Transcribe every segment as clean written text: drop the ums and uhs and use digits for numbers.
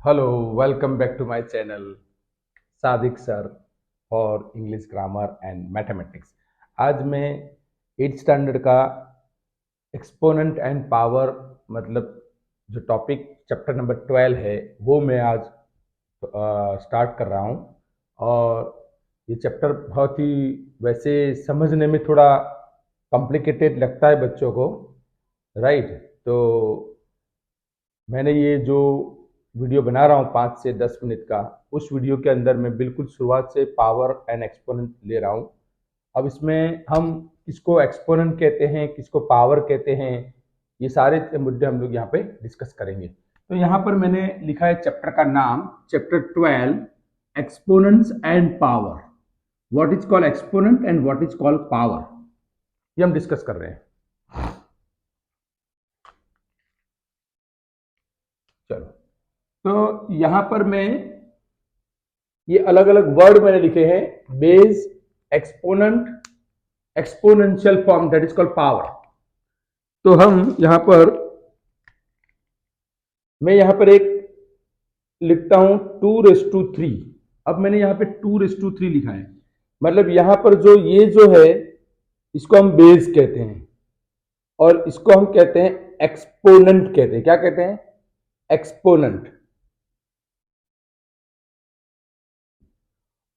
Hello, welcome back to my channel Sadiq sir for English grammar and mathematics. आज मैं 8th standard का exponent and power मतलब जो topic chapter number 12 है वो मैं आज स्टार्ट कर रहा हूँ। और ये चैप्टर बहुत ही वैसे समझने में थोड़ा कॉम्प्लिकेटेड लगता है बच्चों को, राइट। तो मैंने ये जो वीडियो बना रहा हूँ 5 से 10 मिनट का, उस वीडियो के अंदर मैं बिल्कुल शुरुआत से पावर एंड एक्सपोनेंट ले रहा हूँ। अब इसमें हम किसको एक्सपोनेंट कहते हैं, किसको पावर कहते हैं, ये सारे मुद्दे हम लोग यहाँ पे डिस्कस करेंगे। तो यहाँ पर मैंने लिखा है चैप्टर का नाम, chapter 12 exponents and power. What is called exponent and what is called power, ये हम डिस्कस कर रहे हैं। चलो, तो यहां पर मैं ये अलग अलग वर्ड मैंने लिखे हैं। Base, exponent, exponential form, that is called power. तो हम यहां पर मैं यहां पर एक लिखता हूं 2⁻3। अब मैंने यहां पे 2⁻3 लिखा है, मतलब यहां पर जो ये जो है इसको हम बेस कहते हैं और इसको हम कहते हैं एक्सपोनेंट कहते हैं। क्या कहते हैं? एक्सपोनेंट।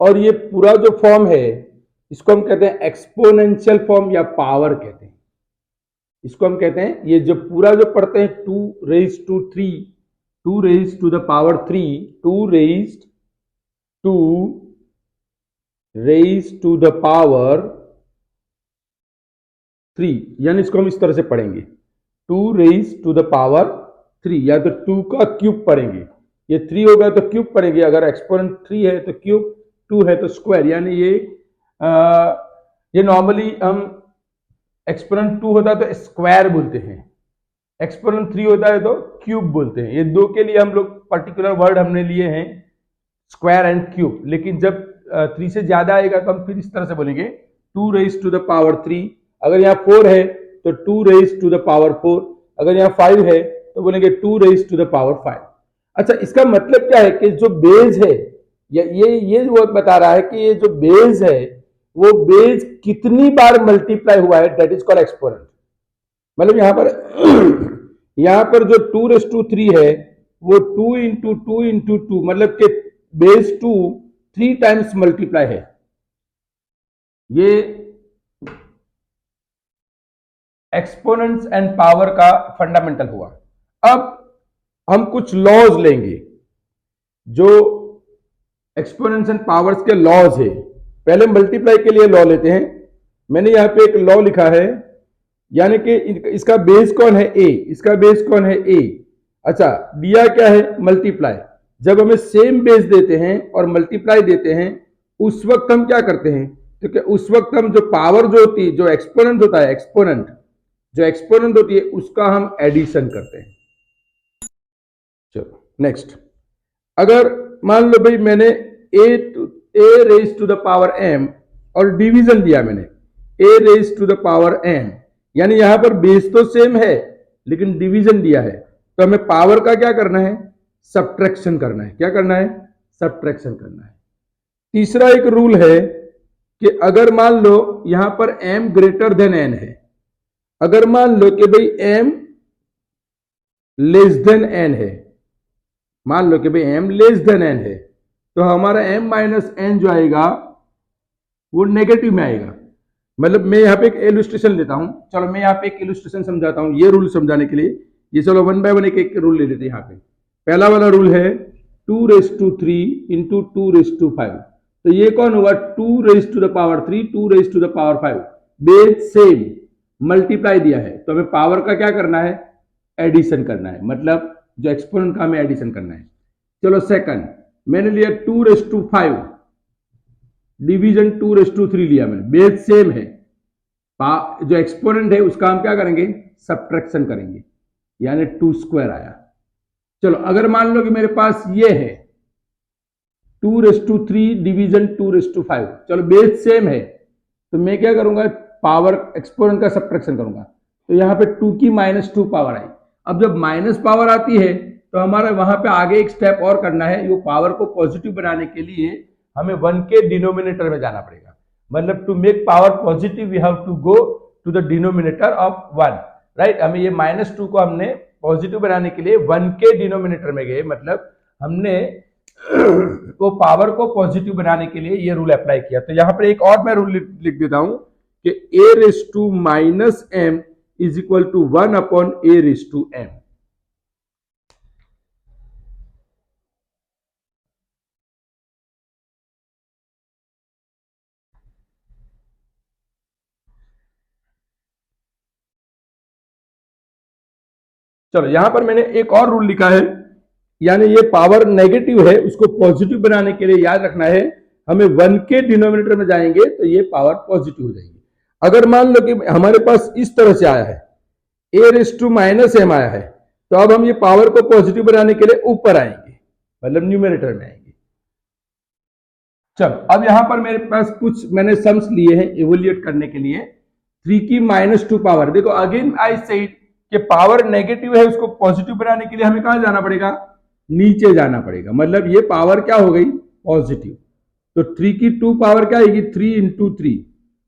और ये पूरा जो फॉर्म है इसको हम कहते हैं एक्सपोनेंशियल फॉर्म या पावर कहते हैं। इसको हम कहते हैं, ये जो पूरा जो पढ़ते हैं 2⁻3, 2⁻3, 2⁻3, यानी इसको हम इस तरह से पढ़ेंगे 2⁻3, या तो 2 का क्यूब पढ़ेंगे। ये 3 होगा तो क्यूब पढ़ेंगे, अगर एक्सपोनेंट 3 है तो क्यूब, 2 है तो स्क्वायर। यानी ये नॉर्मली हम एक्सपोनेंट 2 होता है तो स्क्वायर बोलते हैं, एक्सपोनेंट 3 होता है तो क्यूब बोलते हैं। ये दो के लिए हम लोग पर्टिकुलर वर्ड हमने लिए हैं, स्क्वायर एंड क्यूब। लेकिन जब 3 से ज्यादा आएगा तो हम फिर इस तरह से बोलेंगे 2⁻3। अगर यहाँ 4 है तो 2⁻4। अगर यहाँ 5 है तो बोलेंगे 2⁻5। अच्छा, इसका मतलब क्या है कि जो बेस है, ये वो बता रहा है कि ये जो बेस है वो बेस कितनी बार मल्टीप्लाई हुआ है, दैट इज कॉल्ड एक्सपोनेंट। मतलब यहां पर जो 2⁻3 है वो 2 × 2 × 2, मतलब कि बेस 2 3 टाइम्स मल्टीप्लाई है। ये एक्सपोनेंट्स एंड पावर का फंडामेंटल हुआ। अब हम कुछ लॉज लेंगे, जो एक्सपोनेंट्स एंड पावर्स के लॉज है। पहले मल्टीप्लाई के लिए लॉ लेते हैं। मैंने यहां पे एक लॉ लिखा है, यानी कि इसका बेस कौन है? ए। इसका बेस कौन है? ए। अच्छा, दिया क्या है? मल्टीप्लाई। जब हमें सेम बेस देते हैं और मल्टीप्लाई देते हैं, उस वक्त हम क्या करते हैं? तो उस वक्त हम जो पावर जो होती है, जो एक्सपोनेंट होता है, एक्सपोनेंट जो एक्सपोनेंट होती है उसका हम एडिशन करते हैं। चलो नेक्स्ट। अगर मान लो भाई मैंने a raise to the power m और डिवीजन दिया मैंने a raise to the power m, यानी यहां पर बेस तो सेम है लेकिन डिवीजन दिया है, तो हमें पावर का क्या करना है? सब्ट्रैक्शन करना है। क्या करना है? सब्ट्रैक्शन करना है। तीसरा एक रूल है कि अगर मान लो यहां पर m ग्रेटर देन n है, अगर मान लो कि भाई m लेस देन n है, मान लो कि भाई m लेस देन n है, तो हमारा m माइनस n जो आएगा वो नेगेटिव में आएगा। मतलब मैं यहाँ पे एक इलस्ट्रेशन लेता हूं। चलो मैं यहाँ पे एक इलस्ट्रेशन समझाता हूं ये रूल समझाने के लिए। ये चलो 1 बाय 1 एक रूल ले लेते हैं। यहाँ पे पहला वाला रूल है 2⁻3 × 2⁻5। तो ये कौन हुआ? 2⁻3, 2⁻5। बेस सेम, मल्टीप्लाई दिया है, तो हमें पावर का क्या करना है? एडिशन करना है। मतलब जो एक्सपोनेंट का हमें एडिशन करना है। चलो सेकंड, मैंने लिया 2⁻5, डिवीजन 2⁻3 लिया मैंने, बेस सेम है, जो एक्सपोनेंट है उसका हम क्या करेंगे? सब्ट्रैक्शन करेंगे, यानी 2 स्क्वायर आया। चलो अगर मान लो कि मेरे पास ये है 2⁻3 डिवीजन 2⁻5, चलो बेस सेम है, तो मैं क्या करूंगा? पावर एक्सपोनेंट का सब्ट्रैक्शन करूंगा। तो यहां पे 2 की -2 पावर आई। अब जब माइनस पावर आती है तो हमारा वहां पे आगे एक स्टेप और करना है, वो पावर को पॉजिटिव बनाने के लिए हमें 1 के डिनोमिनेटर में जाना पड़ेगा। मतलब to make power positive we have to go to the denominator of 1, right. हमें ये -2 को हमने पॉजिटिव बनाने के लिए 1 के डिनोमिनेटर में गए, मतलब हमने वो पावर को पॉजिटिव बनाने के लिए ये रूल अप्लाई किया। तो यहां पर एक और मैं रूल लिख देता हूं कि a⁻m is equal to 1/a⁻m। चलो यहां पर मैंने एक और रूल लिखा है, यानी ये पावर नेगेटिव है उसको पॉजिटिव बनाने के लिए याद रखना है हमें 1 के डिनोमिनेटर में जाएंगे तो ये पावर पॉजिटिव हो जाएगी। अगर मान लो कि हमारे पास इस तरह से आया है, a⁻m आया है, तो अब हम ये पावर को पॉजिटिव बनाने के लिए ऊपर आएंगे, मतलब न्यूमरेटर में आएंगे। चलो अब यहां पर मेरे पास कुछ मैंने सम्स लिए हैं इवोल्यूट करने के लिए। 3 की -2 पावर, देखो अगेन आई सेड कि पावर नेगेटिव है उसको पॉजिटिव बनाने के लिए हमें कहां जाना पड़ेगा, नीचे जाना पड़ेगा, मतलब ये पावर क्या हो गई, पॉजिटिव। तो 3 की 2 पावर क्या आएगी, 3 × 3,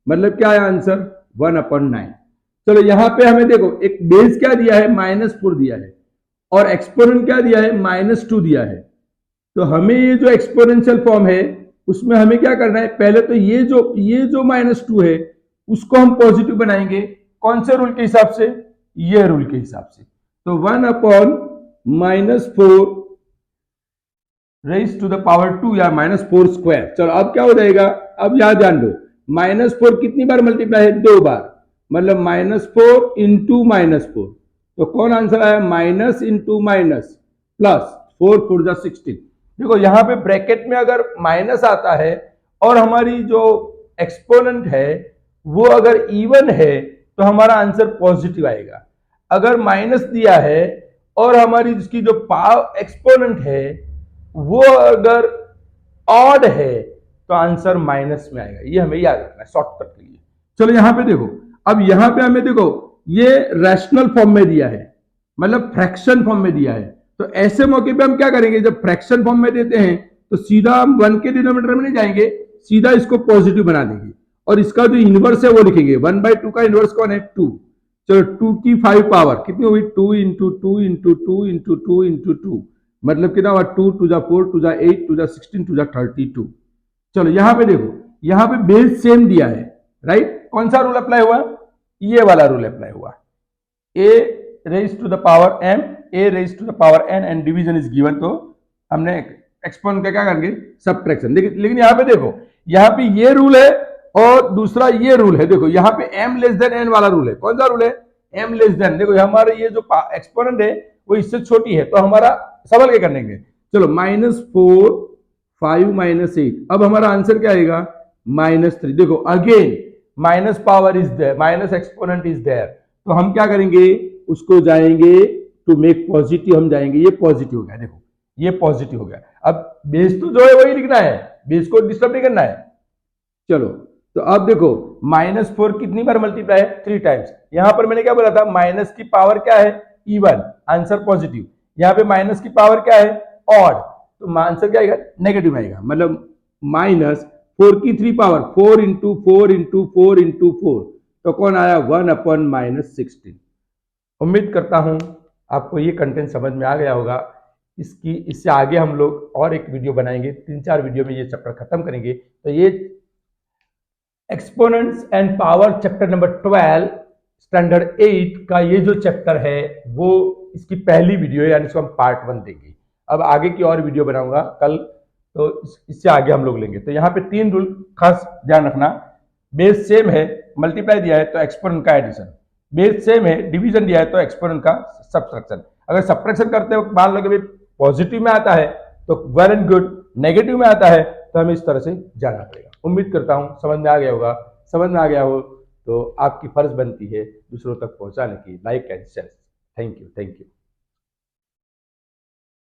मतलब क्या है आंसर 1/9। चलो यहां पे हमें देखो एक बेस क्या दिया है, -4 दिया है, और एक्सपोनेंट क्या दिया है, -2 दिया है। तो हमें ये जो एक्सपोनेंशियल फॉर्म है उसमें हमें क्या करना है, पहले तो ये जो -2 है उसको हम पॉजिटिव बनाएंगे। कौन से रूल के हिसाब से, ये रूल के हिसाब से। तो 1/-4 रेज टू द पावर 2 या -4²। चलो अब क्या हो जाएगा, अब यहां ध्यान दो, -4 कितनी बार मल्टीप्लाई है, 2 बार, मतलब -4 × -4। तो कौन आंसर आया, माइनस इंटू माइनस प्लस, 4 × 4 = 16। देखो यहां पे ब्रैकेट में अगर माइनस आता है और हमारी जो एक्सपोनेंट है वो अगर इवन है तो हमारा आंसर पॉजिटिव आएगा। अगर माइनस दिया है और हमारी जिसकी जो पावर एक्सपोनेंट है वो अगर ऑड है तो आंसर माइनस में आएगा। ये हमें याद रखना है शॉर्टकट के लिए। चलो यहां पे देखो, अब यहां पे हमें देखो ये रैशनल फॉर्म में दिया है, मतलब फ्रैक्शन फॉर्म में दिया है। तो ऐसे मौके पे हम क्या करेंगे, जब फ्रैक्शन फॉर्म में देते हैं तो सीधा हम 1 के डिनोमिनेटर में नहीं जाएंगे, सीधा इसको पॉजिटिव बना देंगे और इसका जो इनवर्स है वो लिखेंगे। 1/2 का इनवर्स कौन है, 2। चलो 2 की 5 पावर कितनी हुई, 2 × 2 × 2 × 2 × 2, मतलब कितना हुआ, 2 × 4 × 8 × 16 × 32। चलो यहां पे देखो, यहां पे बेस सेम दिया है, राइट। कौन सा रूल अप्लाई हुआ, ये वाला रूल अप्लाई हुआ, a⁻m, a⁻n and division is given. तो हमने एक्सपोनेंट का क्या करेंगे, सब्ट्रैक्शन। लेकिन यहां पे देखो, यहां पे ये रूल है और दूसरा ये रूल है। देखो यहां पे m<n वाला रूल है। कौन सा रूल है, m<n। देखो हमारे ये जो एक्सपोनेंट है वो इससे छोटी है, तो हमारा संभल के करेंगे। चलो -4 5 -8, अब हमारा आंसर क्या आएगा, -3। देखो again minus power is there, minus exponent is there, तो हम क्या करेंगे, उसको जाएंगे टू मेक पॉजिटिव, हम जाएंगे, ये पॉजिटिव हो गया। देखो ये पॉजिटिव हो गया। अब बेस तो जो है वही लिखना है, बेस को डिस्टर्ब नहीं करना है। चलो तो अब देखो -4 कितनी बार मल्टीप्लाई है, 3 टाइम्स। यहां पर मैंने क्या बोला था, माइनस की पावर क्या है, इवन, आंसर पॉजिटिव। यहां पे माइनस की पावर क्या है, ऑड, तो आंसर क्या आएगा, नेगेटिव आएगा। मतलब -4 की 3 पावर 4 × 4 × 4 × 4, तो कौन आया, 1/-16। उम्मीद करता हूं आपको ये कंटेंट समझ में आ गया होगा। इससे आगे हम लोग और एक वीडियो बनाएंगे, 3-4 वीडियो में ये चैप्टर खत्म करेंगे। तो ये exponents and power chapter number 12 standard 8 का ये जो चैप्टर है वो इसकी पहली वीडियो है, यानी इसको हम पार्ट 1 देंगे। अब आगे की और वीडियो बनाऊंगा कल, तो इससे आगे हम लोग लेंगे। तो यहाँ पे 3 रूल खास ध्यान रखना, बेस सेम है, मल्टीप्लाई दिया है तो एक्सपोनेंट का एडिशन, बेस सेम है, डिवीजन दिया है तो एक्सपोनेंट का सब्ट्रैक्शन। अगर सब्ट्रैक्शन करते वक्त मान लो कि पॉजिटिव में आता है तो वेल एंड गुड, नेगेटिव में आता है तो हमें इस तरह से जाना पड़ेगा। उम्मीद करता हूं समझ में आ गया होगा। समझ में आ गया हो तो आपकी फर्ज बनती है दूसरों तक पहुंचाने की, like and share. Thank you.